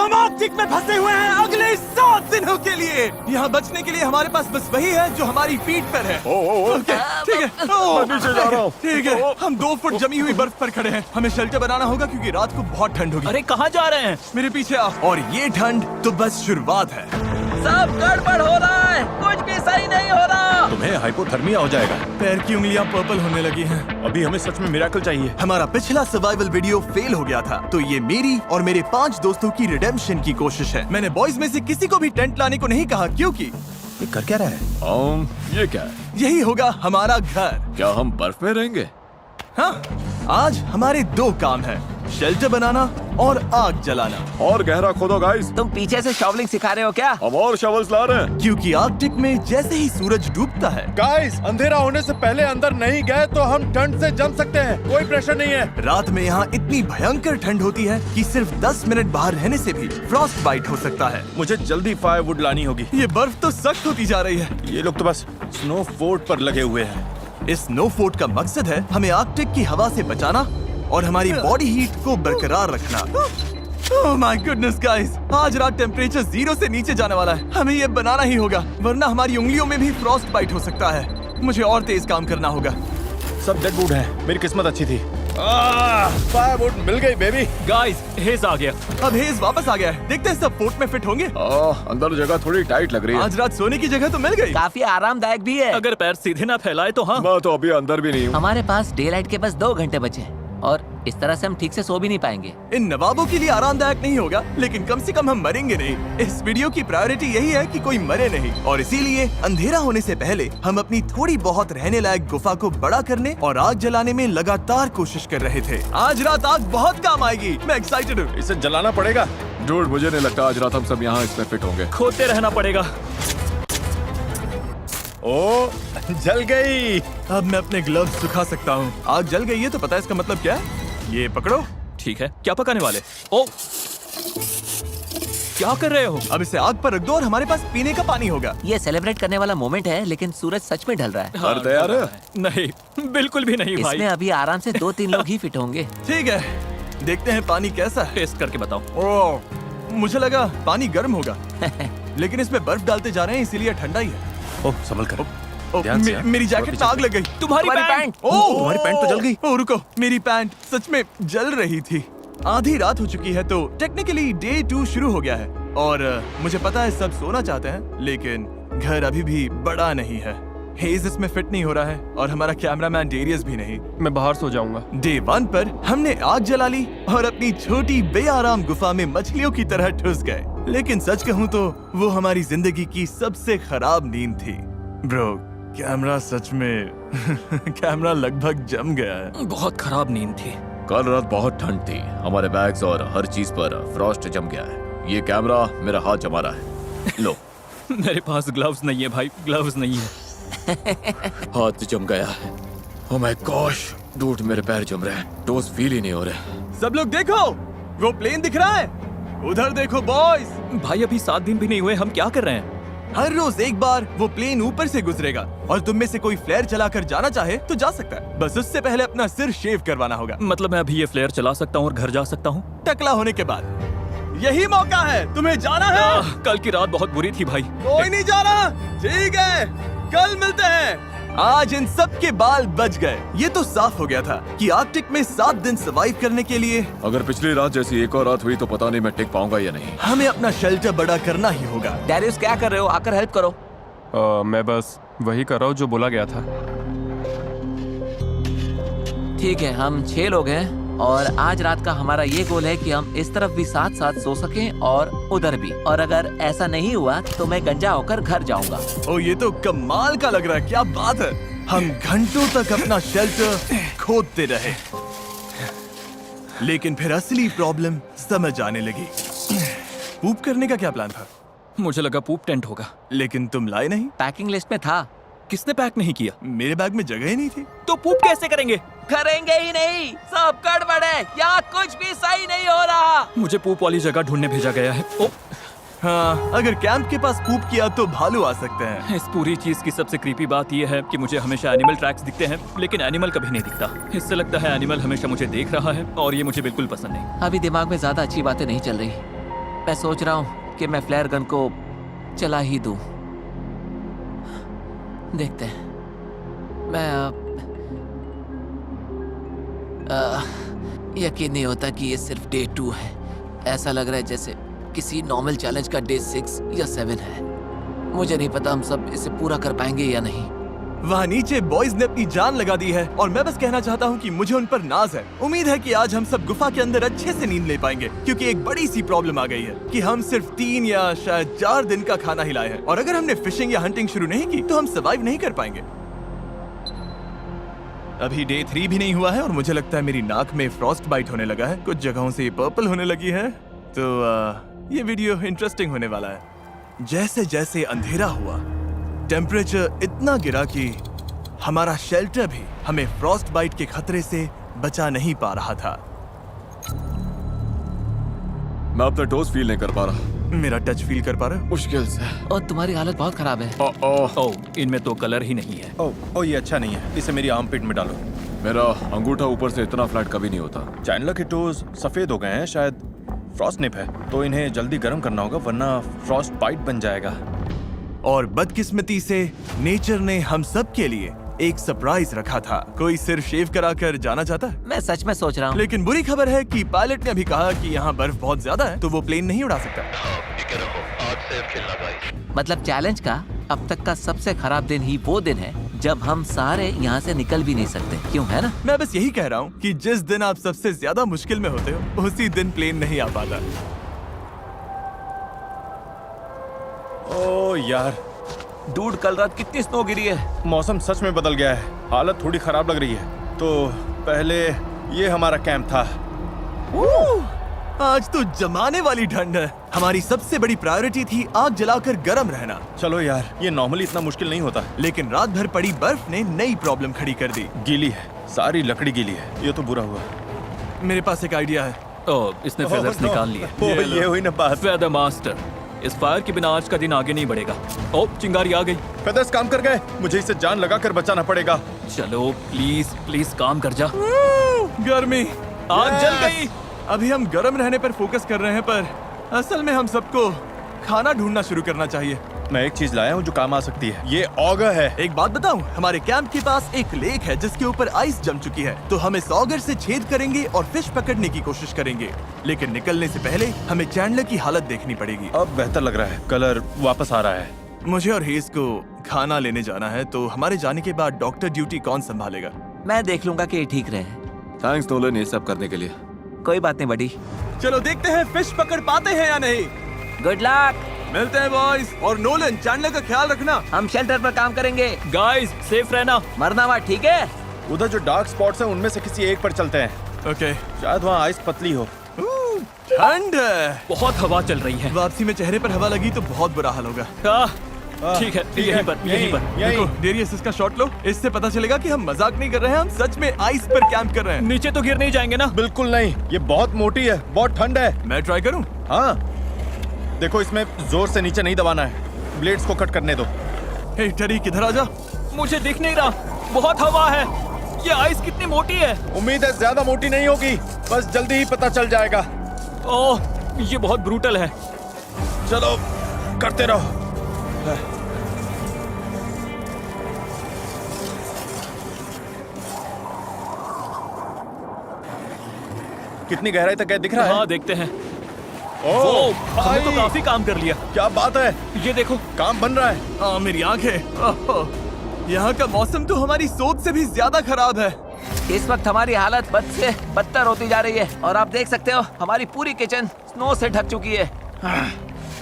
हम आर्कटिक में फंसे हुए हैं अगले 7 दिनों के लिए। यहाँ बचने के लिए हमारे पास बस वही है जो हमारी पीठ पर है। ओके, ठीक है। नीचे जा रहा हूँ। ठीक है, हम 2 फुट जमी हुई बर्फ पर खड़े हैं। हमें शेल्टर बनाना होगा क्योंकि रात को बहुत ठंड होगी। अरे कहाँ जा रहे हैं? मेरे पीछे आ। और ये ठंड तो बस शुरुआत है। सब गड़बड़ हो रहा है, कुछ भी सही नहीं हो रहा। तुम्हें हाइपोथर्मिया हो जाएगा। पैर की उंगलियां पर्पल होने लगी हैं। अभी हमें सच में मिरेकल चाहिए। हमारा पिछला सर्वाइवल वीडियो फेल हो गया था, तो ये मेरी और मेरे 5 दोस्तों की रिडेम्पशन की कोशिश है। मैंने बॉयज में से किसी को भी टेंट लाने को नहीं कहा क्योंकि ये कर क्या रहा है? ये क्या है? यही होगा हमारा घर। क्या हम बर्फ में रहेंगे? हाँ, आज हमारे 2 काम हैं, शेल्टर बनाना और आग जलाना। और गहरा खोदो गाइस। तुम पीछे से शॉवलिंग सिखा रहे हो क्या? हम और शवल्स ला रहे हैं। क्योंकि आर्कटिक में जैसे ही सूरज डूबता है, गाइस, अंधेरा होने से पहले अंदर नहीं गए तो हम ठंड से जम सकते हैं। कोई प्रेशर नहीं है। रात में यहाँ इतनी भयंकर ठंड होती है कि सिर्फ 10 मिनट बाहर रहने से भी फ्रॉस्ट बाइट हो सकता है। मुझे जल्दी फायरवुड लानी होगी। ये बर्फ तो सख्त होती जा रही है। ये लोग तो बस स्नो फोर्ट पर लगे हुए हैं। इस स्नो फोर्ट का मकसद है हमें आर्कटिक की हवा से बचाना और हमारी बॉडी हीट को बरकरार रखना। ओह माय गुडनेस गाइस, आज रात टेम्परेचर 0 से नीचे जाने वाला है। हमें ये बनाना ही होगा, वरना हमारी उंगलियों में भी फ्रॉस्ट बाइट हो सकता है। मुझे और तेज काम करना होगा। सब डेड वुड है। मेरी किस्मत अच्छी थी। फायरवुड मिल गई बेबी। गाइस, हेज आ गया। अब हेज वापस आ गया है। देखते हैं सब फोर्ट में फिट होंगे। अंदर जगह थोड़ी टाइट लग रही है। आज रात सोने की जगह तो मिल गई। काफी आरामदायक भी है। अगर पैर सीधे ना फैलाए तो हाँ। मैं तो अभी अंदर भी नहीं हूँ। हमारे पास डे लाइट के बस 2 घंटे बचे हैं और इस तरह से हम ठीक से सो भी नहीं पाएंगे। इन नवाबों के लिए आरामदायक नहीं होगा, लेकिन कम से कम हम मरेंगे नहीं। इस वीडियो की प्रायोरिटी यही है कि कोई मरे नहीं, और इसीलिए अंधेरा होने से पहले हम अपनी थोड़ी बहुत रहने लायक गुफा को बड़ा करने और आग जलाने में लगातार कोशिश कर रहे थे। आज रात आग बहुत काम आएगी। मैं एक्साइटेड हूँ। इसे जलाना पड़ेगा। डूड, मुझे नहीं लगता आज रात हम सब यहाँ इसमें फिट होंगे। खोदते रहना पड़ेगा। ओ, जल गई। अब मैं अपने ग्लव्स सुखा सकता हूँ। आग जल गई है तो पता है इसका मतलब क्या है? ये पकड़ो। ठीक है, क्या पकाने वाले? ओ, क्या कर रहे हो? अब इसे आग पर रख दो और हमारे पास पीने का पानी होगा। ये सेलिब्रेट करने वाला मोमेंट है, लेकिन सूरज सच में ढल रहा है। घर तैयार है? नहीं, बिल्कुल भी नहीं भाई। इसमें अभी आराम से 2-3 लोग ही फिट होंगे। ठीक है, देखते हैं पानी कैसा है। टेस्ट करके बताओ। ओह, मुझे लगा पानी गर्म होगा। लेकिन इसमें बर्फ डालते जा रहे हैं, इसीलिए ठंडा ही है। ओह, संभल कर। ध्यान से, मेरी जैकेट में आग लग गई। तुम्हारी पैंट। ओह, तुम्हारी पैंट तो जल गई। ओह रुको, मेरी पैंट सच में जल रही थी। आधी रात हो चुकी है तो टेक्निकली डे 2 शुरू हो गया है, और मुझे पता है सब सोना चाहते हैं, लेकिन घर अभी भी बड़ा नहीं है। हेज इसमें फिट नहीं हो रहा है और हमारा कैमरामैन डेरियस भी नहीं। मैं बाहर सो जाऊंगा। डे 1 पर हमने आग जला ली और अपनी छोटी बेआराम गुफा में मछलियों की तरह ठुस गए। लेकिन सच कहूँ तो वो हमारी जिंदगी की सबसे खराब नींद थी। ब्रो, कैमरा सच में कैमरा लगभग जम गया है। बहुत खराब नींद थी। कल रात बहुत ठंड थी। हमारे बैग्स और हर चीज पर फ्रॉस्ट जम गया है। ये कैमरा मेरा हाथ जमा रहा है। लो। मेरे पास ग्लव्स नहीं है भाई, ग्लव्स नहीं है। हाथ जम गया है। ओह माय गॉश, डूड, मेरे पैर जम रहे हैं। टोस फील ही नहीं हो रहे। सब लोग देखो, वो प्लेन दिख रहा है। उधर देखो बॉयज। भाई अभी 7 दिन भी नहीं हुए, हम क्या कर रहे हैं? हर रोज एक बार वो प्लेन ऊपर से गुजरेगा, और तुम में से कोई फ्लेयर चलाकर जाना चाहे तो जा सकता है। बस उससे पहले अपना सिर शेव करवाना होगा। मतलब मैं अभी ये फ्लेयर चला सकता हूँ और घर जा सकता हूँ? टकला होने के बाद यही मौका है। तुम्हें जाना है। कल की रात बहुत बुरी थी भाई। कोई नहीं जा रहा। ठीक है, कल मिलते हैं। आज इन सब के बाल बच गए। ये तो साफ हो गया था कि आर्कटिक में 7 दिन सर्वाइव करने के लिए अगर पिछली रात जैसी एक और रात हुई तो पता नहीं मैं टिक पाऊंगा या नहीं। हमें अपना शेल्टर बड़ा करना ही होगा। डैरियस, क्या कर रहे हो? आकर हेल्प करो। मैं बस वही कर रहा हूँ जो बोला गया था। ठीक है, हम 6 लोग हैं और आज रात का हमारा ये गोल है कि हम इस तरफ भी साथ साथ सो सकें और उधर भी। और अगर ऐसा नहीं हुआ तो मैं गंजा होकर घर जाऊंगा। ओ, ये तो कमाल का लग रहा है। क्या बात है। हम घंटों तक अपना शेल्टर खोदते रहे, लेकिन फिर असली प्रॉब्लम समझ आने लगी। पूप करने का क्या प्लान था? मुझे लगा पूप टेंट होगा। लेकिन तुम लाए नहीं। पैकिंग लिस्ट में था। किसने पैक नहीं किया? मेरे बैग में जगह ही नहीं थी। तो पूप कैसे करेंगे? करेंगे ही नहीं, सब गड़बड़ है, यहाँ कुछ भी सही नहीं हो रहा। मुझे पूप वाली जगह ढूंढने भेजा गया है। ओ, हाँ, अगर कैंप के पास पूप किया तो भालू आ सकते हैं। इस पूरी चीज की सबसे क्रीपी बात यह है कि मुझे हमेशा एनिमल ट्रैक्स दिखते हैं, लेकिन एनिमल कभी नहीं दिखता। इससे लगता है एनिमल हमेशा मुझे देख रहा है और ये मुझे बिल्कुल पसंद नहीं। अभी दिमाग में ज्यादा अच्छी बातें नहीं चल रही। मैं सोच रहा हूँ कि मैं फ्लेयर गन को चला ही दूं। देखते हैं। मैं यकीन नहीं होता कि ये सिर्फ डे 2 है। ऐसा लग रहा है जैसे किसी नॉर्मल चैलेंज का डे 6 या 7 है। मुझे नहीं पता हम सब इसे पूरा कर पाएंगे या नहीं। वहाँ नीचे बॉयज ने अपनी जान लगा दी है और मैं बस कहना चाहता हूँ कि मुझे उन पर नाज है। उम्मीद है कि आज हम सब गुफा के अंदर अच्छे से नींद ले पाएंगे, क्योंकि एक बड़ी सी प्रॉब्लम आ गई है कि हम सिर्फ 3 या शायद 4 दिन का खाना हिलाए हैं, और अगर हमने फिशिंग या हंटिंग शुरू नहीं की तो हम सर्वाइव नहीं कर पाएंगे। अभी डे 3 भी नहीं हुआ है और मुझे लगता है मेरी नाक में फ्रॉस्ट बाइट होने लगा है। कुछ जगहों से ये पर्पल होने लगी है, तो ये वीडियो इंटरेस्टिंग होने वाला है। जैसे जैसे अंधेरा हुआ, टेम्परेचर इतना गिरा कि हमारा शेल्टर भी हमें फ्रॉस्ट बाइट के खतरे से बचा नहीं पा रहा था। मैं अपना टोस फील नहीं कर पा रहा। मेरा टच फील कर पा रहा है? मुश्किल से। और तुम्हारी हालत बहुत खराब है। ओह, इनमें तो कलर ही नहीं है। ओह, ये अच्छा नहीं है। इसे मेरी आर्मपिट में डालो। मेरा अंगूठा ऊपर से इतना फ्लैट कभी नहीं होता। चैंडलर के टोज सफेद हो गए हैं, शायद फ्रॉस्ट निप है, तो इन्हें जल्दी गर्म करना होगा वरना फ्रॉस्ट बाइट बन जाएगा। और बदकिस्मती से नेचर ने हम सब के लिए एक सरप्राइज रखा था। कोई सिर शेव कराकर जाना चाहता है? मैं सच में सोच रहा हूँ। लेकिन बुरी खबर है कि पायलट ने अभी कहा कि यहाँ बर्फ बहुत ज्यादा है, तो वो प्लेन नहीं उड़ा सकता। मतलब चैलेंज का अब तक का सबसे खराब दिन ही वो दिन है जब हम सारे यहाँ से निकल भी नहीं सकते, क्यों, है ना? मैं बस यही कह रहा हूँ कि जिस दिन आप सबसे ज्यादा मुश्किल में होते हो उसी दिन प्लेन नहीं आ पाता। ओह यार, डूड, कल रात कितनी स्नो गिरी है। मौसम सच में बदल गया है। हालत थोड़ी खराब लग रही है। तो पहले ये हमारा कैंप था। आज तो जमाने वाली ठंड है। हमारी सबसे बड़ी प्रायोरिटी थी आग जलाकर गर्म रहना। चलो यार, ये नॉर्मली इतना मुश्किल नहीं होता। लेकिन रात भर पड़ी बर्फ ने नई प्रॉब्लम खड़ी कर दी। गीली है, सारी लकड़ी गीली है। ये तो बुरा हुआ। मेरे पास एक आइडिया है। ओह, इसने फेदर्स निकाल लिए। ये हुई ना बात। फेदर मास्टर, इस फायर के बिना आज का दिन आगे नहीं बढ़ेगा। ओह, चिंगारी आ गई। फेदर्स काम कर गए। मुझे इसे जान लगाकर बचाना पड़ेगा। चलो प्लीज काम कर जा। गर्मी, आग जल गई। अभी हम गर्म रहने पर फोकस कर रहे हैं, पर असल में हम सबको खाना ढूंढना शुरू करना चाहिए। मैं एक चीज लाया हूँ जो काम आ सकती है। ये ऑगर है। एक बात बताऊं, हमारे कैंप के पास एक लेक है जिसके ऊपर आइस जम चुकी है, तो हम इस ऑगर से छेद करेंगे और फिश पकड़ने की कोशिश करेंगे। लेकिन निकलने से पहले हमें चैंडलर की हालत देखनी पड़ेगी। अब बेहतर लग रहा है, कलर वापस आ रहा है। मुझे और हेज को खाना लेने जाना है, तो हमारे जाने के बाद डॉक्टर ड्यूटी कौन संभालेगा? मैं देख लूंगा कि ये ठीक रहे। थैंक्स नोलन ये सब करने के लिए। कोई बात नहीं बड़ी। चलो देखते हैं फिश पकड़ पाते हैं या नहीं। Good luck. मिलते हैं बॉयज। और नोलन, चैंडलर का ख्याल रखना। हम शेल्टर पर काम करेंगे। गाइस, सेफ रहना। मरना हुआ ठीक है। उधर जो डार्क स्पॉट्स हैं उनमें से किसी एक पर चलते हैं। ओके। शायद वहाँ आइस पतली हो। ठंड है। बहुत हवा चल रही है। वापसी में चेहरे पर हवा लगी तो बहुत बुरा हाल होगा। ठीक है, यहीं पर। देखो, डेरियस, इसका शॉट लो। इससे पता चलेगा कि हम मजाक नहीं कर रहे हैं, हम सच में आइस पर कैंप कर रहे हैं। नीचे तो गिर नहीं जाएंगे ना? बिल्कुल नहीं, ये बहुत मोटी है, बहुत ठंड है। मैं ट्राई करूं? हाँ, देखो इसमें जोर से नीचे नहीं दबाना है। ब्लेड्स को कट करने दो। हे टरी, किधर आ जा। मुझे दिख नहीं रहा, बहुत हवा है। ये आइस कितनी मोटी है। उम्मीद है ज्यादा मोटी नहीं होगी, बस जल्दी ही पता चल जाएगा। ओह, ये बहुत ब्रूटल है। चलो करते रहो। कितनी गहराई तक है दिख रहा है? हाँ, देखते हैं। ओह, हमने तो भाई, काफी काम कर लिया। क्या बात है, ये देखो। काम बन रहा है। मेरी आंखें। ओह, यहाँ का मौसम तो हमारी सोच से भी ज्यादा खराब है। इस वक्त हमारी हालत बद से बदतर होती जा रही है और आप देख सकते हो हमारी पूरी किचन स्नो से ढक चुकी है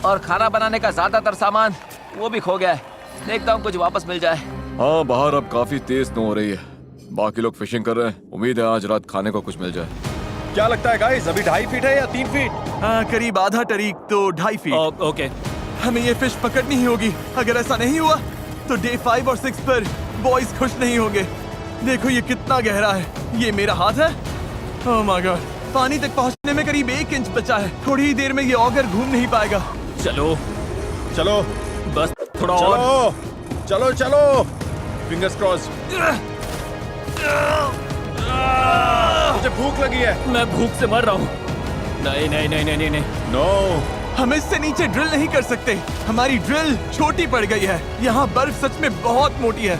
और खाना बनाने का ज्यादातर सामान वो भी खो गया है। देखता हूँ कुछ वापस मिल जाए। हाँ, बाहर अब काफी तेज स्नो हो रही है। बाकी लोग फिशिंग कर रहे हैं। उम्मीद है आज रात खाने को कुछ मिल जाए। क्या लगता है गाइस, अभी 2.5 फीट है या 3 फीट? हाँ, करीब आधा टरीक तो 2.5 फीट। ओके। हमें ये फिश पकड़नी ही होगी। अगर ऐसा नहीं हुआ तो डे 5 और 6 पर बॉयज खुश नहीं होंगे। देखो ये कितना गहरा है। ये मेरा हाथ है। ओह माय गॉड, पानी तक पहुंचने में करीब 1 इंच बचा है। थोड़ी ही देर में ये ऑगर घूम नहीं पाएगा। चलो चलो बस थोड़ा और। चलो चलो चलो, फिंगर्स क्रॉस। मुझे भूख लगी है। मैं भूख से मर रहा हूँ। नहीं नहीं नहीं नहीं नहीं नहीं। नो, हम इससे नीचे ड्रिल नहीं कर सकते। हमारी ड्रिल छोटी पड़ गई है। यहाँ बर्फ सच में बहुत मोटी है।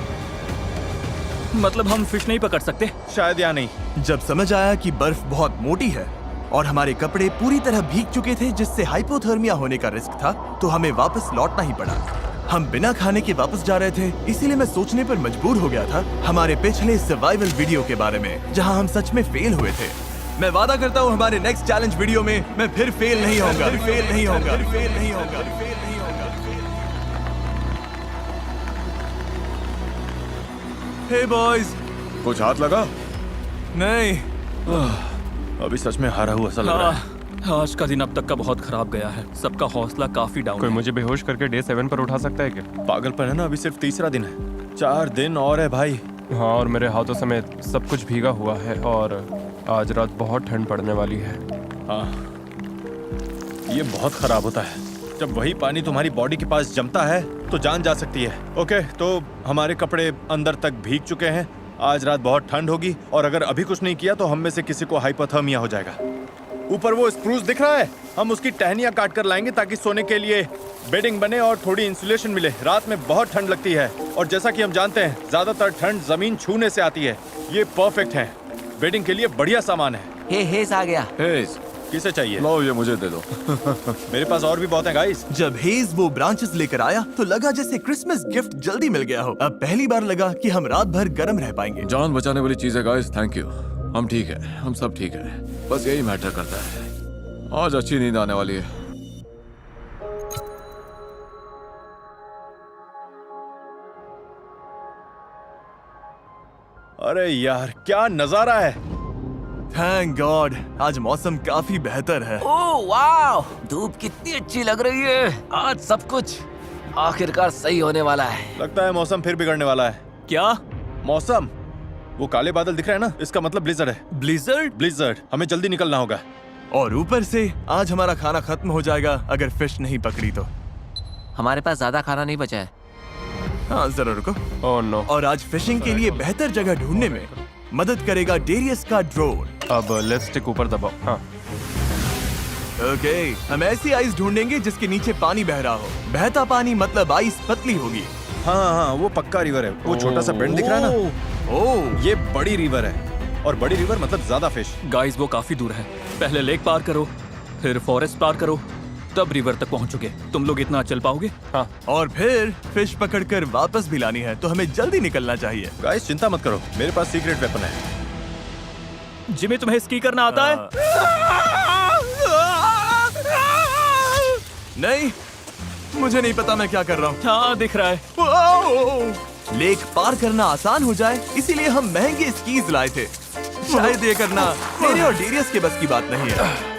मतलब हम फिश नहीं पकड़ सकते? शायद या नहीं। जब समझ आया कि बर्फ बहुत मोटी है और हमारे कपड़े पूरी तरह भीग चुके थे जिससे हाइपोथर्मिया होने का रिस्क था, तो हमें वापस लौटना ही पड़ा। हम बिना खाने के वापस जा रहे थे, इसीलिए मैं सोचने पर मजबूर हो गया था हमारे पिछले सर्वाइवल वीडियो के बारे में, जहां हम सच में फेल हुए थे। मैं वादा करता हूं हमारे नेक्स्ट चैलेंज वीडियो में मैं फिर फेल नहीं होऊंगा, फेल नहीं होऊंगा, फेल नहीं होऊंगा, फेल नहीं होऊंगा। हे बॉयज, कुछ हाथ लगा? नहीं। अभी सच में हारा हुआ सा लग रहा है। आज का दिन अब तक का बहुत खराब गया है। सबका हौसला काफी डाउन कोई है। मुझे बेहोश करके डे 7 पर उठा सकता है क्या? पागलपन है ना, अभी सिर्फ तीसरा दिन है। 4 दिन और है भाई। हाँ, और मेरे हाथों समेत सब कुछ भीगा हुआ है और आज रात बहुत ठंड पड़ने वाली है। हाँ, ये बहुत खराब होता है। जब वही पानी तुम्हारी बॉडी के पास जमता है तो जान जा सकती है। ओके, तो हमारे कपड़े अंदर तक भीग चुके हैं। आज रात बहुत ठंड होगी और अगर अभी कुछ नहीं किया तो हम में से किसी को हाइपोथर्मिया हो जाएगा। ऊपर वो स्प्रूस दिख रहा है, हम उसकी टहनियां काट कर लाएंगे ताकि सोने के लिए बेडिंग बने और थोड़ी इंसुलेशन मिले। रात में बहुत ठंड लगती है और जैसा कि हम जानते हैं ज्यादातर ठंड जमीन छूने से आती है। ये परफेक्ट है, बेडिंग के लिए बढ़िया सामान है। हे हेस आ गया। हेज, किसे चाहिए? लो ये मुझे दे दो। मेरे पास और भी बहुत है गाइस। जब हेज वो ब्रांचेस लेकर आया तो लगा जैसे क्रिसमस गिफ्ट जल्दी मिल गया हो। अब पहली बार लगा कि हम रात भर गर्म रह पाएंगे। जान बचाने वाली चीज है गाइस, थैंक यू। हम ठीक है, हम सब ठीक है, बस यही मैटर करता है। आज अच्छी नींद आने वाली है। अरे यार, क्या नजारा है। थैंक गॉड, आज मौसम काफी बेहतर है। ओह वाह, धूप कितनी अच्छी लग रही है। आज सब कुछ आखिरकार सही होने वाला है। लगता है मौसम फिर बिगड़ने वाला है। क्या? मौसम, वो काले बादल दिख रहे हैं ना, इसका मतलब ब्लिजर्ड है। ब्लिजर्ड? ब्लिजर्ड, हमें जल्दी निकलना होगा। और ऊपर से आज हमारा खाना खत्म हो जाएगा अगर फिश नहीं पकड़ी तो। हमारे पास ज्यादा खाना नहीं बचा है। हाँ जरा रुको। Oh no. और आज फिशिंग के लिए बेहतर जगह ढूंढने में मदद करेगा डेरियस का ड्रोन। अब लेट्स स्टिक ऊपर दबाओ। हाँ, ओके, हम ऐसी आइस ढूंढेंगे जिसके नीचे पानी बह रहा हो। बहता पानी मतलब आइस पतली होगी। हाँ हाँ, वो पक्का रिवर है। वो छोटा सा बेंड दिख रहा है ना, ओह, ये बड़ी रिवर है। और बड़ी रिवर मतलब ज्यादा फिश। गाइस वो काफी दूर है। पहले लेक पार करो, फिर फॉरेस्ट पार करो, तब रिवर तक पहुंचोगे। तुम लोग इतना चल पाओगे? हाँ। और फिर फिश पकड़कर वापस भी लानी है, तो हमें जल्दी निकलना चाहिए। गाइस चिंता मत करो, मेरे पास सीक्रेट वेपन है। जिमी तुम्हें स्की करना आता है? नहीं, मुझे नहीं पता मैं क्या कर रहा हूँ। हाँ दिख रहा है। ओह! लेक पार करना आसान हो जाए इसीलिए हम महंगे स्कीज लाए थे। शायद ये करना मेरे और डेरियस के बस की बात नहीं है।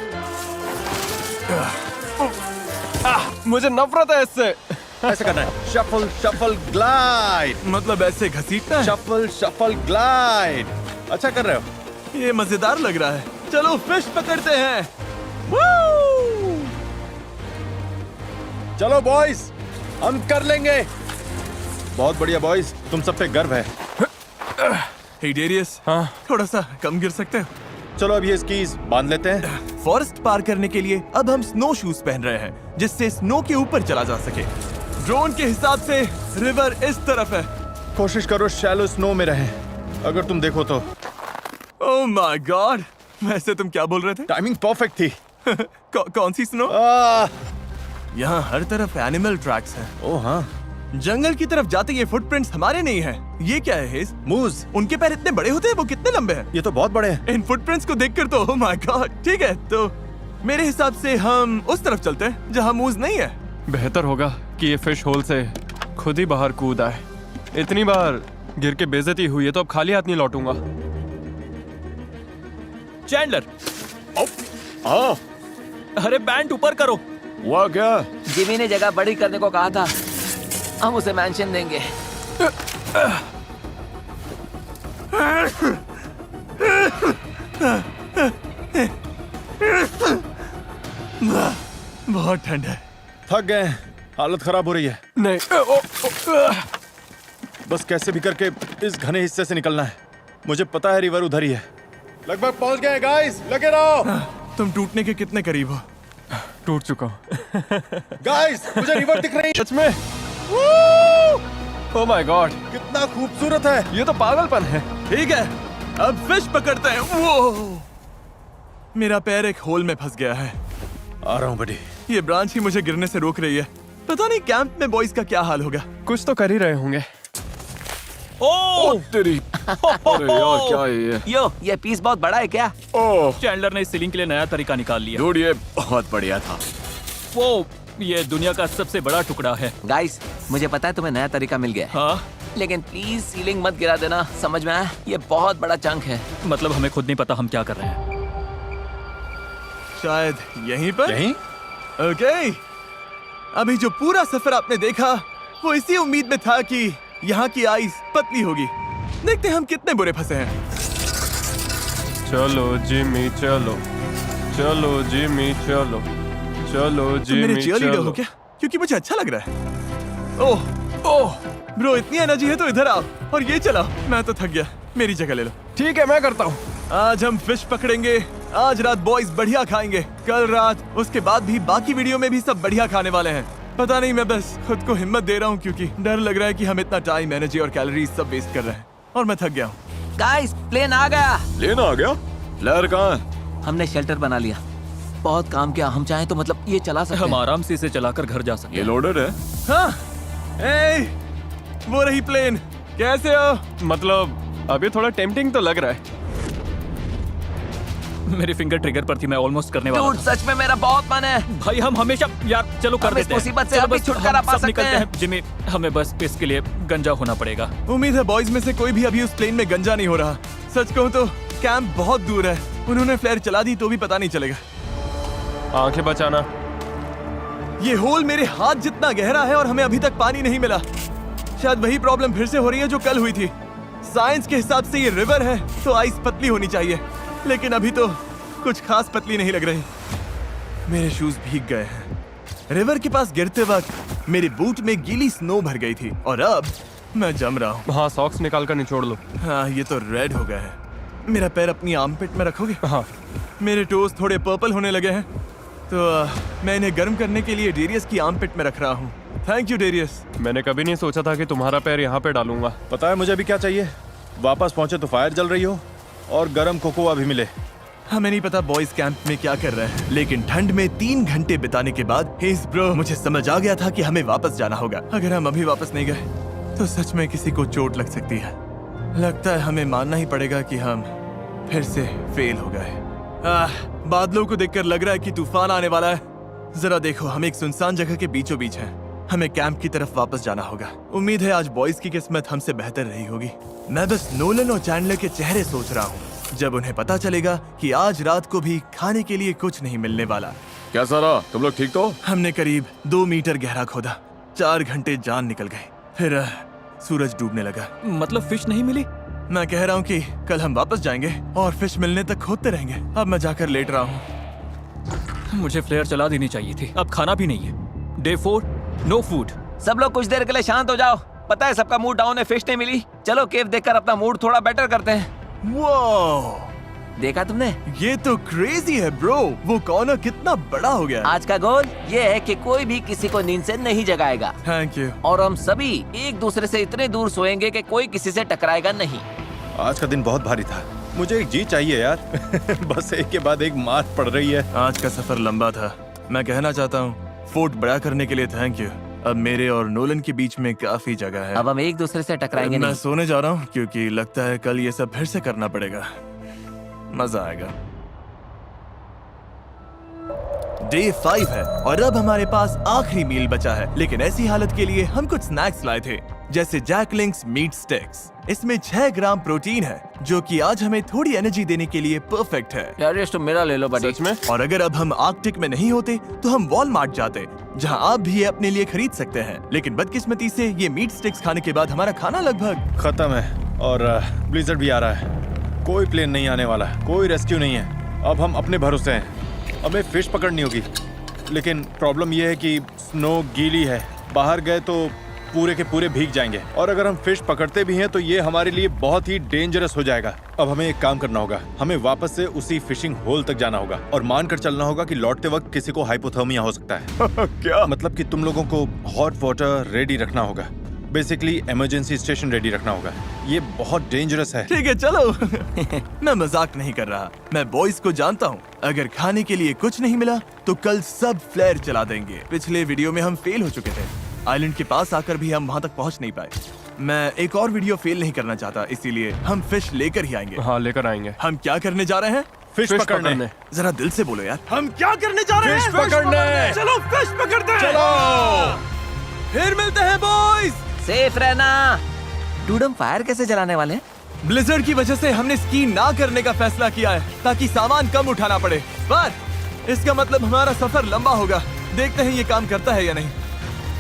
मुझे नफरत है इससे। ऐसे करना है, शफल शफल ग्लाइड। मतलब ऐसे घसीटना है? Shuffle shuffle glide. अच्छा कर रहे हो। ये मजेदार लग रहा है। चलो फिश पकड़ते हैं। Woo! चलो बॉयज, हम कर लेंगे। बहुत बढ़िया बॉयज, तुम सब पे गर्व है। हे डेरियस, हाँ। थोड़ा सा कम गिर सकते हो? चलो अब ये स्कीज बांध लेते हैं। फॉरेस्ट पार करने के लिए अब हम स्नो शूज पहन रहे हैं जिससे स्नो के ऊपर चला जा सके। ड्रोन के हिसाब से रिवर इस तरफ है। कोशिश करो शैलो स्नो में रहें, अगर तुम देखो तो। ओह माय गॉड, वैसे तुम क्या बोल रहे थे? टाइमिंग परफेक्ट थी। कौन सी स्नो? यहाँ हर तरफ एनिमल ट्रैक्स हैं। ओह हाँ, जंगल की तरफ जाते ये फुटप्रिंट्स हमारे नहीं हैं। ये क्या है हेज? मूज। उनके पैर इतने बड़े होते हैं, वो कितने लंबे हैं? ये तो बहुत बड़े हैं। इन फुटप्रिंट्स को देखकर तो ओह माय गॉड। ठीक है, तो मेरे हिसाब से हम उस तरफ चलते हैं जहाँ मूज नहीं है। बेहतर होगा कि ये फिश होल से खुद ही बाहर कूद आए। इतनी बार गिर के बेइज्जती हुई है तो अब खाली हाथ नहीं लौटूंगा। चैंडलर, हाँ, अरे बैंड ऊपर करो। हुआ क्या? जिमी ने जगह बड़ी करने को कहा था, हम उसे मेंशन देंगे। बहुत ठंड है। थक गए, हालत खराब हो रही है। नहीं। बस कैसे भी करके इस घने हिस्से से निकलना है। मुझे पता है रिवर उधर ही है। लगभग पहुंच गए गाइस, लगे रहो। तुम टूटने के कितने करीब हो? टूट चुका हूँ। गाइस, मुझे रिवर दिख रही है। सच में? ओह माय गॉड, कितना खूबसूरत है। ये तो पागलपन है। ठीक है, अब फिश पकड़ते हैं। वो मेरा पैर एक होल में फंस गया है। आ रहा हूँ बड़ी। ये ब्रांच ही मुझे गिरने से रोक रही है। पता नहीं कैंप में बॉयज का क्या हाल होगा। कुछ तो कर ही रहे होंगे। ओह तेरी अरे यार क्या है ये? यो, ये पीस बहुत बड़ा है क्या? ओह चैंडलर ने इस सीलिंग के लिए नया तरीका निकाल लिया। डूड ये बहुत बढ़िया था। वो ये दुनिया का सबसे बड़ा टुकड़ा है। गाइस, मुझे पता है तुम्हें नया तरीका मिल गया है, हाँ लेकिन प्लीज सीलिंग मत गिरा देना, समझ में आया? ये बहुत बड़ा चंक है। मतलब हमें खुद नहीं पता हम क्या कर रहे हैं। शायद यहीं पर। यहीं? ओके, अभी जो पूरा सफर आपने देखा वो इसी उम्मीद में था कि यहाँ की आइस पतली होगी। देखते हैं हम कितने बुरे फंसे हैं। चलो जिमी चलो, चलो जिमी चलो, चलो तुम मेरे जिमी cheerleader हो चलो। क्या? क्योंकि मुझे अच्छा लग रहा है। ओह ब्रो, इतनी एनर्जी है तो इधर आओ और ये चलाओ। मैं तो थक गया, मेरी जगह ले लो। ठीक है, मैं करता हूँ। आज हम फिश पकड़ेंगे। आज रात बॉयज बढ़िया खाएंगे। कल रात, उसके बाद भी बाकी वीडियो में भी सब बढ़िया खाने वाले हैं। पता नहीं, मैं बस खुद को हिम्मत दे रहा हूँ क्योंकि डर लग रहा है कि हम इतना टाइम, एनर्जी और कैलोरीज सब वेस्ट कर रहे हैं और मैं थक गया हूँ। गाइस, प्लेन आ गया। लेना आ गया? फ्लेयर कहाँ है? हमने शेल्टर बना लिया। बहुत काम किया। हम चाहें तो मतलब ये चला सकते हम हैं। आराम से इसे चलाकर घर जा सकते ये हैं। लोडेड है? हाँ, वो रही प्लेन। कैसे हो? मतलब अभी थोड़ा टेम्पटिंग तो लग रहा है। मेरी फिंगर ट्रिगर पर थी, मैं ऑलमोस्ट करने वाला डूड, सच में मेरा बहुत मन है। था। भाई हम हमेशा यार चलो कर हम इस देते हैं। मुसीबत से चलो अभी बस छुटकारा हम पा सब सकते निकलते हैं। जिमी, हमें बस इसके लिए गंजा होना पड़ेगा। उम्मीद है बॉयज में से कोई भी अभी उस प्लेन में गंजा नहीं हो रहा। सच कहूँ तो कैंप बहुत दूर है। उन्होंने फ्लेयर चला दी तो भी पता नहीं चलेगा। आंखें बचाना। ये होल मेरे हाथ जितना गहरा है और हमें अभी तक पानी नहीं मिला। शायद वही प्रॉब्लम फिर से हो रही है जो कल हुई थी। साइंस के हिसाब से ये रिवर है तो आइस पतली होनी चाहिए, लेकिन अभी तो कुछ खास पतली नहीं लग रही। मेरे शूज भीग गए हैं। रिवर के पास गिरते वक्त मेरे बूट में गीली स्नो भर गई थी और अब मैं जम रहा हूँ। हाँ, सॉक्स निकाल कर निचोड़ लो। हाँ, ये तो रेड हो गया है। मेरा पैर अपनी आर्मपिट में रखोगे? हाँ। मेरे टोज थोड़े पर्पल होने लगे हैं तो मैं इन्हें गर्म करने के लिए डेरियस की आर्मपिट में रख रहा हूँ। Thank you Darius. मैंने कभी नहीं सोचा था कि तुम्हारा पैर यहाँ पे डालूंगा। पता है मुझे अभी क्या चाहिए? वापस पहुंचे तो फायर जल रही हो और गर्म कोकोआ भी मिले। हमें नहीं पता बॉयज कैंप में क्या कर रहे हैं, लेकिन ठंड में 3 घंटे बिताने के बाद हेस ब्रो, मुझे समझ आ गया था कि हमें वापस जाना होगा। अगर हम अभी वापस नहीं गए तो सच में किसी को चोट लग सकती है। लगता है हमें मानना ही पड़ेगा कि हम फिर से फेल हो गए। बादलों को देखकर लग रहा है कि तूफान आने वाला है। जरा देखो, हम एक सुनसान जगह के बीचों बीच हैं। हमें कैंप की तरफ वापस जाना होगा। उम्मीद है आज बॉयज की किस्मत हमसे बेहतर रही होगी। मैं बस नोलन और चैंडलर के चेहरे सोच रहा हूँ जब उन्हें पता चलेगा कि आज रात को भी खाने के लिए कुछ नहीं मिलने वाला। क्या सारा, तुम लोग ठीक तो? हमने करीब 2 मीटर गहरा खोदा। 4 घंटे जान निकल गए। फिर सूरज डूबने लगा। मतलब फिश नहीं मिली? मैं कह रहा हूँ कि कल हम वापस जाएंगे और फिश मिलने तक खोदते रहेंगे। अब मैं जाकर लेट रहा हूँ। मुझे फ्लेयर चला देनी चाहिए थी। अब खाना भी नहीं है। Day 4, no food. सब लोग कुछ देर के लिए शांत हो जाओ। पता है सबका मूड डाउन है, फिश नहीं मिली। चलो केव देखकर अपना मूड थोड़ा बेटर करते हैं। वो देखा तुमने? ये तो क्रेजी है ब्रो। वो कॉर्नर कितना बड़ा हो गया। आज का गोल ये है कि कोई भी किसी को नींद से नहीं जगाएगा थैंक यू। और हम सभी एक दूसरे से इतने दूर सोएंगे कि कोई किसी से टकराएगा नहीं। आज का दिन बहुत भारी था। मुझे एक जी चाहिए यार। बस एक के बाद एक मार पड़ रही है। आज का सफर लंबा था। मैं कहना चाहता हूँ फोर्ट बड़ा करने के लिए थैंक यू। अब मेरे और नोलन के बीच में काफी जगह है। अब हम एक दूसरे से टकराएंगे मैं नहीं। सोने जा रहा हूँ क्योंकि लगता है कल ये सब फिर से करना पड़ेगा। मजा आएगा। डे 5 है और अब हमारे पास आखिरी मील बचा है, लेकिन ऐसी हालत के लिए हम कुछ स्नैक्स लाए थे जैसे जैकलिंग्स मीट स्टिक्स। इसमें 6 ग्राम प्रोटीन है जो कि आज हमें थोड़ी एनर्जी देने के लिए परफेक्ट है। यार ये तो मेरा ले लो बड़ी। सच में? और अगर अब हम आर्कटिक में नहीं होते तो हम वॉलमार्ट जाते, जहां आप भी ये अपने लिए खरीद सकते हैं। लेकिन बदकिस्मती से ये मीट स्टिक्स खाने के बाद हमारा खाना लगभग खत्म है और ब्लिजर्ड भी आ रहा है। कोई प्लेन नहीं आने वाला, कोई रेस्क्यू नहीं है। अब हम अपने भरोसे हैं। हमें फिश पकड़नी होगी, लेकिन प्रॉब्लम यह है कि स्नो गीली है। बाहर गए तो पूरे के पूरे भीग जाएंगे। और अगर हम फिश पकड़ते भी हैं तो ये हमारे लिए बहुत ही डेंजरस हो जाएगा। अब हमें एक काम करना होगा, हमें वापस से उसी फिशिंग होल तक जाना होगा और मानकर चलना होगा कि लौटते वक्त किसी को हाइपोथर्मिया हो सकता है। क्या मतलब कि तुम लोगों को हॉट वाटर रेडी रखना होगा, बेसिकली इमरजेंसी स्टेशन रेडी रखना होगा। ये बहुत डेंजरस है। ठीक है चलो। मैं मजाक नहीं कर रहा, मैं बॉयज को जानता हूँ। अगर खाने के लिए कुछ नहीं मिला तो कल सब फ्लेयर चला देंगे। पिछले वीडियो में हम फेल हो चुके थे, आइलैंड के पास आकर भी हम वहाँ तक पहुँच नहीं पाए। मैं एक और वीडियो फेल नहीं करना चाहता, इसीलिए हम फिश लेकर ही आएंगे। हाँ लेकर आएंगे। हम क्या करने जा रहे हैं? फिश पकड़ने। जरा दिल से बोलो यार, हम क्या करने जा रहे हैं? फिश पकड़ने। चलो फिश पकड़ते हैं। चलो फिर मिलते हैं बॉयज। सेफ रहना। डूड, हम फायर कैसे जलाने वाले हैं? ब्लिजर्ड की वजह से हमने स्की ना करने का फैसला किया है ताकि सामान कम उठाना पड़े, पर इसका मतलब हमारा सफर लंबा होगा। देखते हैं ये काम करता है या नहीं।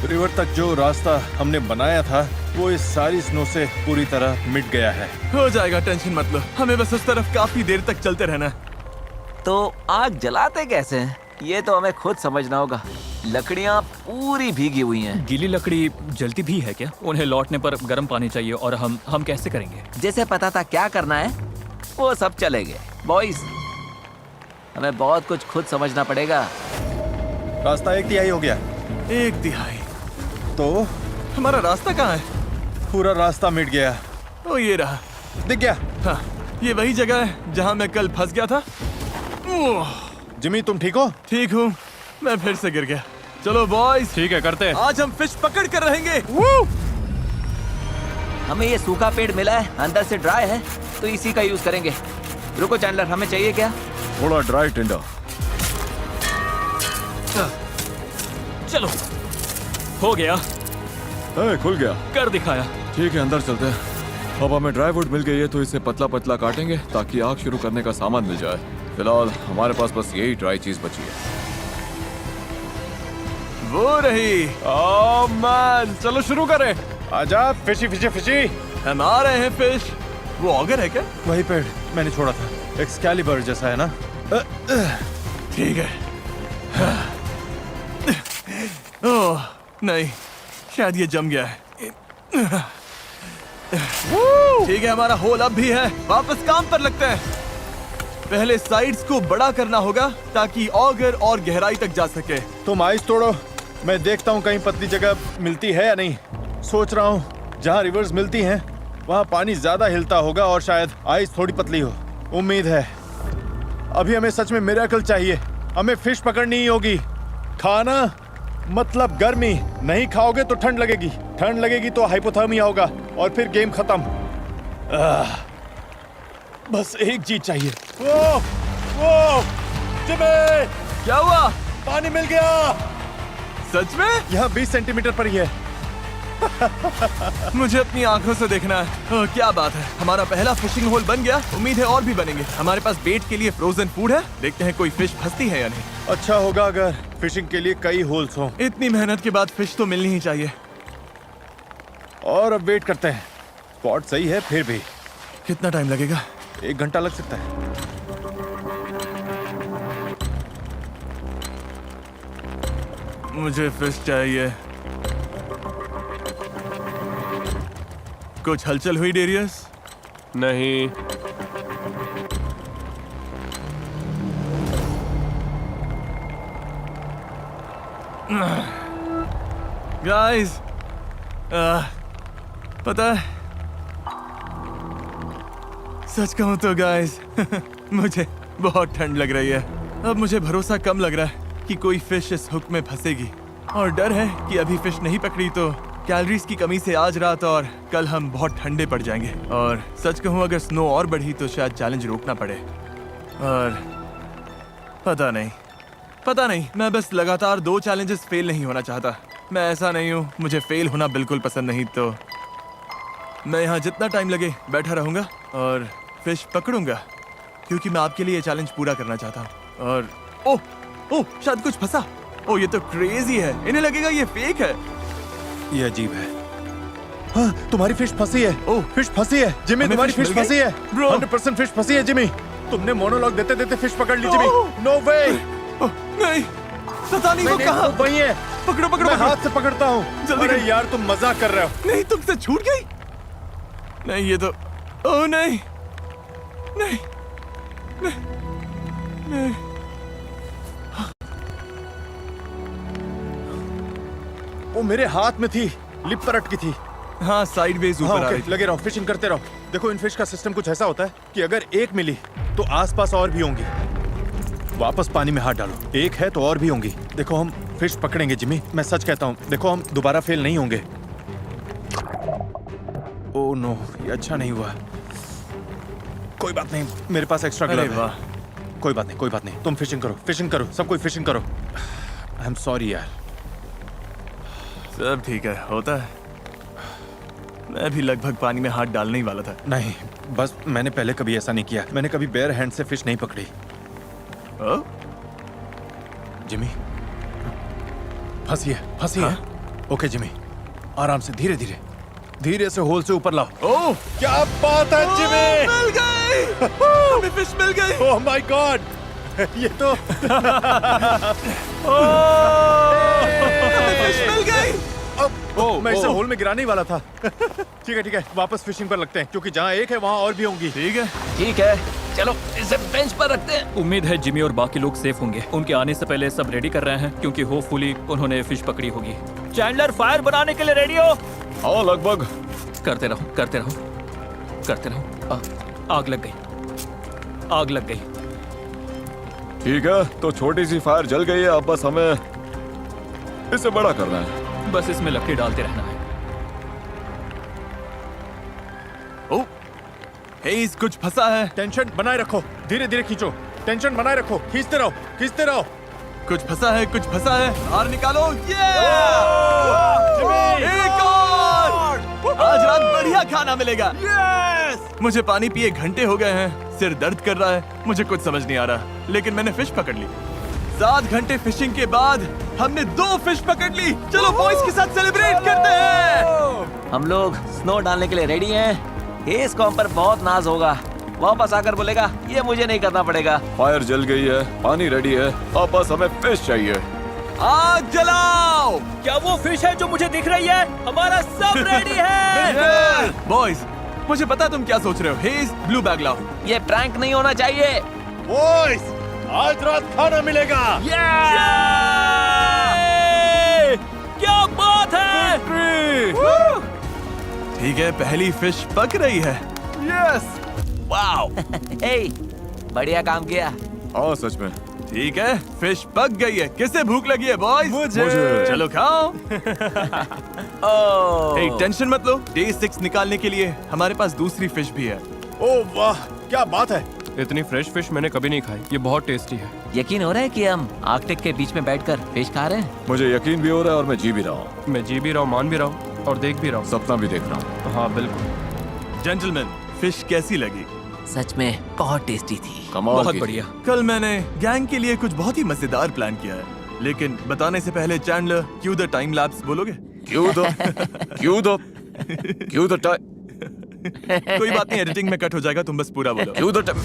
रिवर तक जो रास्ता हमने बनाया था वो इस सारी स्नो से पूरी तरह मिट गया है। हो जाएगा, टेंशन मत लो। हमें बस उस तरफ काफी देर तक चलते रहना है। तो आग जलाते कैसे हैं? ये तो हमें खुद समझना होगा। लकड़ियाँ पूरी भीगी हुई हैं। गीली लकड़ी जलती भी है क्या? उन्हें लौटने पर गर्म पानी चाहिए और हम कैसे करेंगे? जैसे पता था क्या करना है वो सब चलेंगे। बॉयज, हमें बहुत कुछ खुद समझना पड़ेगा। रास्ता 1/3 हो गया। 1/3? तो हमारा रास्ता कहाँ है? पूरा रास्ता मिट गया। ओ ये रहा। दिख गया? हाँ, ये वही जगह है जहाँ मैं कल फंस गया था। ओह, जिमी तुम ठीक हो? ठीक हूँ, मैं फिर से गिर गया। चलो बॉयज, ठीक है करते हैं। आज हम फिश पकड़ कर रहेंगे। हमें ये सूखा पेड़ मिला है, अंदर से ड्राई है, तो इसी का यूज करेंगे। रुको चैंडलर, हमें चाहिए क्या? थोड़ा ड्राई टिंडर। चलो, हो गया, खुल गया। कर दिखाया। ठीक है, अंदर चलते हैं। अब हमें ड्राई वुड मिल गई है तो इसे पतला पतला काटेंगे ताकि आग शुरू करने का सामान मिल जाए। फिलहाल हमारे पास बस यही ड्राई चीज बची है। वो रही। ओह मैन, चलो शुरू करें। आजा, फिशी फिशी फिशी। हम आ रहे हैं फिश। वो ऑगर है क्या? वही पेड़ मैंने छोड़ा था, एक्सकैलिबर जैसा है ना? ठीक है। ओह नहीं, शायद ये जम गया है। ठीक है, हमारा होल अब भी है। वापस काम पर लगते हैं। पहले साइड्स को बड़ा करना होगा ताकि ऑगर और गहराई तक जा सके। तुम आइस तोड़ो, मैं देखता हूँ कहीं पतली जगह मिलती है या नहीं। सोच रहा हूँ जहाँ रिवर्स मिलती हैं वहाँ पानी ज्यादा हिलता होगा और शायद आइस थोड़ी पतली हो। उम्मीद है। अभी हमें सच में मिरेकल चाहिए। हमें फिश पकड़नी ही होगी। खाना मतलब गर्मी। नहीं खाओगे तो ठंड लगेगी, ठंड लगेगी तो हाइपोथर्मिया होगा और फिर गेम खत्म। बस एक चीज चाहिए। वो जिमी, क्या हुआ? पानी मिल गया। सच में? यहाँ 20 सेंटीमीटर पर ही है। मुझे अपनी आंखों से देखना है। ओह, क्या बात है, हमारा पहला फिशिंग होल बन गया। उम्मीद है और भी बनेंगे। हमारे पास बेट के लिए फ्रोजन फूड है। देखते हैं कोई फिश फंसती है या नहीं। अच्छा होगा अगर फिशिंग के लिए कई होल्स हों। इतनी मेहनत के बाद फिश तो मिलनी ही चाहिए। और अब वेट करते हैं। स्पॉट सही है फिर भी। कितना टाइम लगेगा? 1 घंटा लग सकता है। मुझे फिश चाहिए। कुछ हलचल हुई डेरियस? नहीं। गाइस, पता है, सच कहूं तो गाइस मुझे बहुत ठंड लग रही है। अब मुझे भरोसा कम लग रहा है कि कोई फिश इस हुक में फंसेगी और डर है कि अभी फिश नहीं पकड़ी तो कैलोरीज की कमी से आज रात और कल हम बहुत ठंडे पड़ जाएंगे। और सच कहूं अगर स्नो और बढ़ी तो शायद चैलेंज रोकना पड़े। और पता नहीं, मैं बस लगातार 2 चैलेंजेस फेल नहीं होना चाहता। मैं ऐसा नहीं हूँ, मुझे फेल होना बिल्कुल पसंद नहीं। तो मैं यहाँ जितना टाइम लगे बैठा रहूँगा और फिश पकड़ूंगा क्योंकि मैं आपके लिए ये चैलेंज पूरा करना चाहता हूँ। और ओह शायद कुछ फंसा। ओह ये तो क्रेजी है, इन्हें लगेगा ये फेक है। ये अजीब है। हाँ, तुम्हारी फिश फंसी है। ओह, फिश फंसी है जिमी, हमें तुम्हारी फिश फिश मिल फंसी गई? है। Bro। 100% फिश फंसी है जिमी। तुमने मोनोलॉग देते देते फिश पकड़ ली जिमी। ओह। नो वे। ओह, नहीं, पता नहीं वो कहाँ। वही है। पकड़ो पकड़ो मैं पकड़ो। हाथ से पकड़ता हूँ। जल्दी अरे करो। यार तुम मजाक कर रहे हो। नहीं तुमसे छूट गई। नहीं ये तो, ओह नहीं नहीं नहीं नहीं। वो मेरे हाथ में थी, लिप पर अटकी थी। हाँ साइडवेज हाँ, ऊपर आ ओके, रही थी। लगे रहो, फिशिंग करते रहो। देखो इन फिश का सिस्टम कुछ ऐसा होता है कि अगर एक मिली तो आसपास और भी होंगी। वापस पानी में हाथ डालो, एक है तो और भी होंगी। देखो हम फिश पकड़ेंगे जिमी, मैं सच कहता हूँ। देखो हम दोबारा फेल नहीं होंगे। ओह नो, ये अच्छा नहीं हुआ। कोई बात नहीं, मेरे पास एक्स्ट्रा अरे ग्लव है। वाह। कोई बात नहीं, कोई बात नहीं। तुम फिशिंग करो, सब कोई फिशिंग करो। आई एम सॉरी यार। सब ठीक है, होता है। मैं भी लगभग पानी में हाथ डालने ही वाला था। नहीं, बस मैंने पहले कभी ऐसा नहीं किया। मैंने कभी बेयर हैंड से फिश नहीं पकड़ी। ओह, जिमी, फंसी है। ओके जिमी, आराम से, धीरे धीरे, धीरे से होल से ऊपर लाओ। ओह, क्या बात है जिमी! मिल गई। हमें फिश मिल गई। ओह माय गॉड, ये तो हमें फिश मिल गई। मैं इसे होल में गिराने ही वाला था। ठीक है, वापस फिशिंग पर लगते हैं, क्योंकि जहाँ एक है वहाँ और भी होंगी। ठीक है। ठीक है, चलो इसे बेंच पर रखते हैं। उम्मीद है जिमी और बाकी लोग सेफ होंगे। उनके आने से पहले सब रेडी कर रहे हैं, क्योंकि होपफुली उन्होंने फिश पकड़ी होगी। चैंडलर फायर बनाने के लिए रेडी हो? हाँ लगभग। करते रहो। आग लग गई। ठीक है, तो छोटी सी फायर जल गई है, अब बस हमें इसे बड़ा करना है। बस इसमें लकड़ी डालते रहना है। ओह, हेज़ कुछ फंसा है। टेंशन बनाए रखो, धीरे धीरे खींचो, टेंशन बनाए रखो, खींचते रहो। कुछ फंसा है। बाहर निकालो। ये जिमी! एक और। आज रात बढ़िया खाना मिलेगा। मुझे पानी पिए घंटे हो गए हैं, सिर दर्द कर रहा है, मुझे कुछ समझ नहीं आ रहा, लेकिन मैंने फिश पकड़ ली। 7 घंटे फिशिंग के बाद हमने 2 फिश पकड़ ली। चलो बॉयज के साथ सेलिब्रेट करते हैं। हम लोग स्नो डालने के लिए रेडी हैं। इस कॉम पर बहुत नाज होगा, वापस आकर बोलेगा ये मुझे नहीं करना पड़ेगा। फायर जल गई है, पानी रेडी है, अब बस हमें फिश चाहिए। आग जलाओ। क्या वो फिश है जो मुझे दिख रही है? हमारा सब रेडी है। बॉयज, मुझे पता है तुम क्या सोच रहे हो। हेज़, ब्लू बैग लाओ। ये प्रैंक नहीं होना चाहिए। बॉयज, आज रात खाना मिलेगा। क्या बात है! ठीक है, पहली फिश पक रही है। यस। वाओ! हे, बढ़िया काम किया। हाँ सच में। ठीक है, फिश पक गई है। किसे भूख लगी है बॉयज? मुझे। चलो खाओ। ओह, hey, टेंशन मत लो, डे 6 निकालने के लिए हमारे पास दूसरी फिश भी है। ओह वाह, क्या बात है! इतनी फ्रेश फिश मैंने कभी नहीं खाई। ये बहुत टेस्टी है। यकीन हो रहा है कि हम आर्कटिक के बीच में बैठकर फिश खा रहे हैं? मुझे यकीन भी हो रहा है और मैं जी भी रहा हूँ, मैं जी भी रहा हूँ, मान भी रहा हूँ और देख भी रहा हूँ। सपना भी देख रहा हूँ। हाँ बिल्कुल। जेंटलमैन, फिश कैसी लगी? सच में बहुत टेस्टी थी। कमाल बहुत की। बढ़िया। कल मैंने गैंग के लिए कुछ बहुत ही मजेदार प्लान किया है, लेकिन बताने से पहले Chandler, Q the time lapse बोलोगे? क्यों द टाइम। कोई बात नहीं, एडिटिंग में कट हो जाएगा, तुम बस पूरा बोलो। क्यों the time.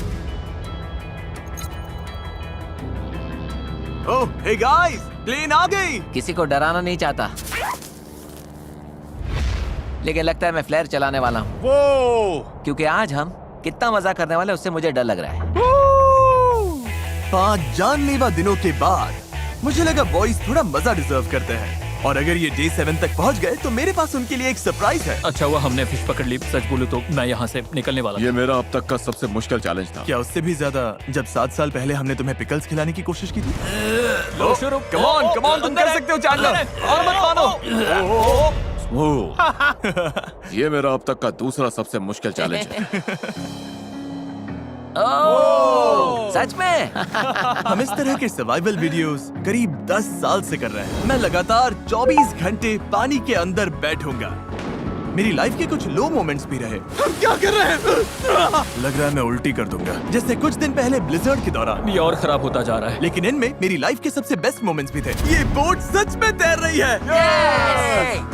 Oh, hey guys, plane आ गई। किसी को डराना नहीं चाहता, लेकिन लगता है मैं फ्लेयर चलाने वाला हूँ, वो क्योंकि आज हम कितना मजा करने वाले हैं उससे मुझे डर लग रहा है। 5 जानलेवा दिनों के बाद मुझे लगा बॉयज थोड़ा मजा डिजर्व करते हैं, और अगर ये डे 7 तक पहुंच गए तो मेरे पास उनके लिए एक सरप्राइज है। अच्छा हुआ हमने फिश पकड़ ली। सच बोलूं तो मैं यहाँ से निकलने वाला ये मेरा अब तक का सबसे मुश्किल चैलेंज था। क्या उससे भी ज्यादा जब 7 साल पहले हमने तुम्हें पिकल्स खिलाने की कोशिश की थी? लो शुरू। कम ऑन, तुम कर सकते हो चैंडलर, और मत मानो। ओह, ये मेरा अब तक का दूसरा सबसे मुश्किल चैलेंज है। ओह, सच में? हम इस तरह के सर्वाइवल वीडियोस करीब 10 साल से कर रहे हैं। मैं लगातार 24 घंटे पानी के अंदर बैठूंगा। मेरी लाइफ के कुछ लो मोमेंट्स भी रहे। हम क्या कर रहे हैं? लग रहा है मैं उल्टी कर दूंगा, जैसे कुछ दिन पहले ब्लिजर्ड के दौरान। ये और खराब होता जा रहा है। लेकिन इनमें मेरी लाइफ के सबसे बेस्ट मोमेंट्स भी थे। ये बोट सच में तैर रही है।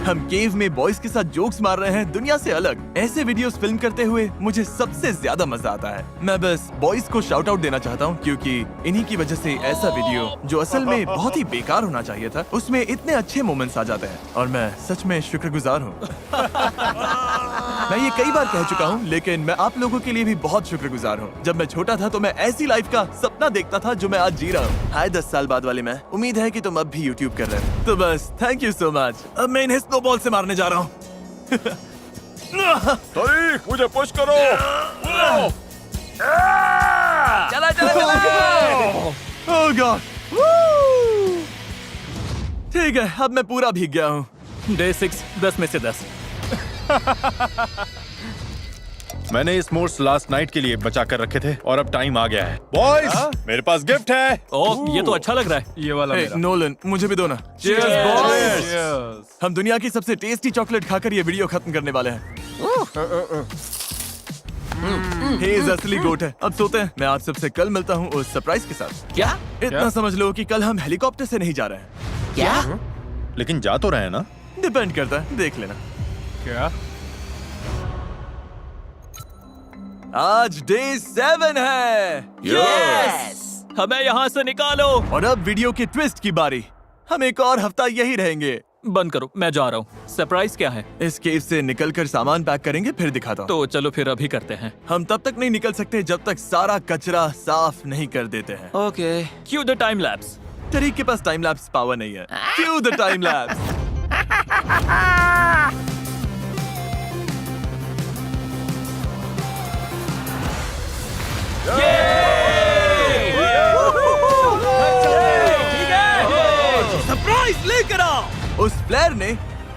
हम केव में बॉयज के साथ जोक्स मार रहे हैं, दुनिया से अलग। ऐसे वीडियोस फिल्म करते हुए मुझे सबसे ज्यादा मजा आता है। मैं बस बॉयज को शाउट आउट देना चाहता हूँ, क्योंकि इन्हीं की वजह से ऐसा वीडियो जो असल में बहुत ही बेकार होना चाहिए था, उसमें इतने अच्छे मोमेंट्स आ जाते हैं और मैं सच में शुक्रगुजार हूँ। मैं ये कई बार कह चुका हूँ, लेकिन मैं आप लोगों के लिए भी बहुत शुक्रगुजार हूँ। जब मैं छोटा था तो मैं ऐसी लाइफ का सपना देखता था जो मैं आज जी रहा हूँ। हाय 10 साल बाद वाले मैं। उम्मीद है कि तुम अब भी यूट्यूब कर रहे हो। तो बस थैंक यू सो मच। अब मैं इन्हें स्नोबॉल से मारने जा रहा हूँ। तारीख, मुझे पुश करो। चला चला चला। ओह गॉड। ठीक है, अब मैं पूरा भीग गया हूँ। डे 6 10 में से 10। मैंने ये स्मोर्स लास्ट नाइट के लिए बचा कर रखे थे और अब टाइम आ गया है। बॉयज, मेरे पास गिफ्ट है। ओह, ये तो अच्छा लग रहा है। ये वाला हे मेरा। नोलन, मुझे भी दो ना। Cheers, boys! हम दुनिया की सबसे टेस्टी चॉकलेट खाकर ये वीडियो खत्म करने वाले हैं। हेज असली गोट है। अब सोते हैं। मैं आप सबसे कल मिलता हूँ उस सरप्राइज के साथ। क्या इतना समझ लो कि कल हम हेलीकॉप्टर से नहीं जा रहे हैं। क्या? लेकिन जा तो रहे हैं ना? डिपेंड करता है, देख लेना। क्या? आज डे 7 है यस! हमें यहाँ से निकालो। और अब वीडियो के ट्विस्ट की बारी। हम एक और हफ्ता यही रहेंगे। बंद करो, मैं जा रहा हूँ। सरप्राइज क्या है? इस केव से निकलकर सामान पैक करेंगे, फिर दिखाता हूँ। तो चलो फिर अभी करते हैं। हम तब तक नहीं निकल सकते जब तक सारा कचरा साफ नहीं कर देते हैं। Okay. Q the time lapse. तरीक के पास टाइम लैप्स पावर नहीं है। क्यों द टाइम लैप्स? सरप्राइज लेकर आओ। उस फ्लेयर ने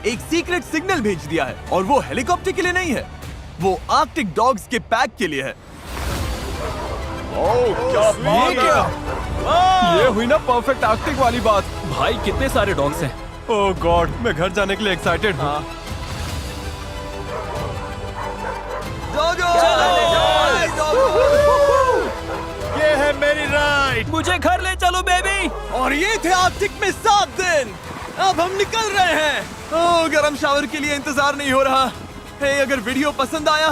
एक सीक्रेट सिग्नल भेज दिया है और वो हेलीकॉप्टर के लिए नहीं है, वो आर्कटिक डॉग्स के पैक के लिए है। क्या बात है? ये हुई ना परफेक्ट आर्कटिक वाली बात। भाई कितने सारे डॉग्स हैं। ओह गॉड, मैं घर जाने के लिए एक्साइटेड हूँ। ये है मेरी राइड। मुझे घर ले चलो बेबी। और ये थे आर्कटिक में 7 दिन। अब हम निकल रहे हैं। ओह, गरम शावर के लिए इंतजार नहीं हो रहा। हे, अगर वीडियो पसंद आया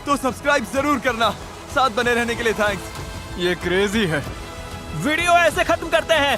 तो सब्सक्राइब जरूर करना। साथ बने रहने के लिए थैंक्स। ये क्रेजी है। वीडियो ऐसे खत्म करते हैं।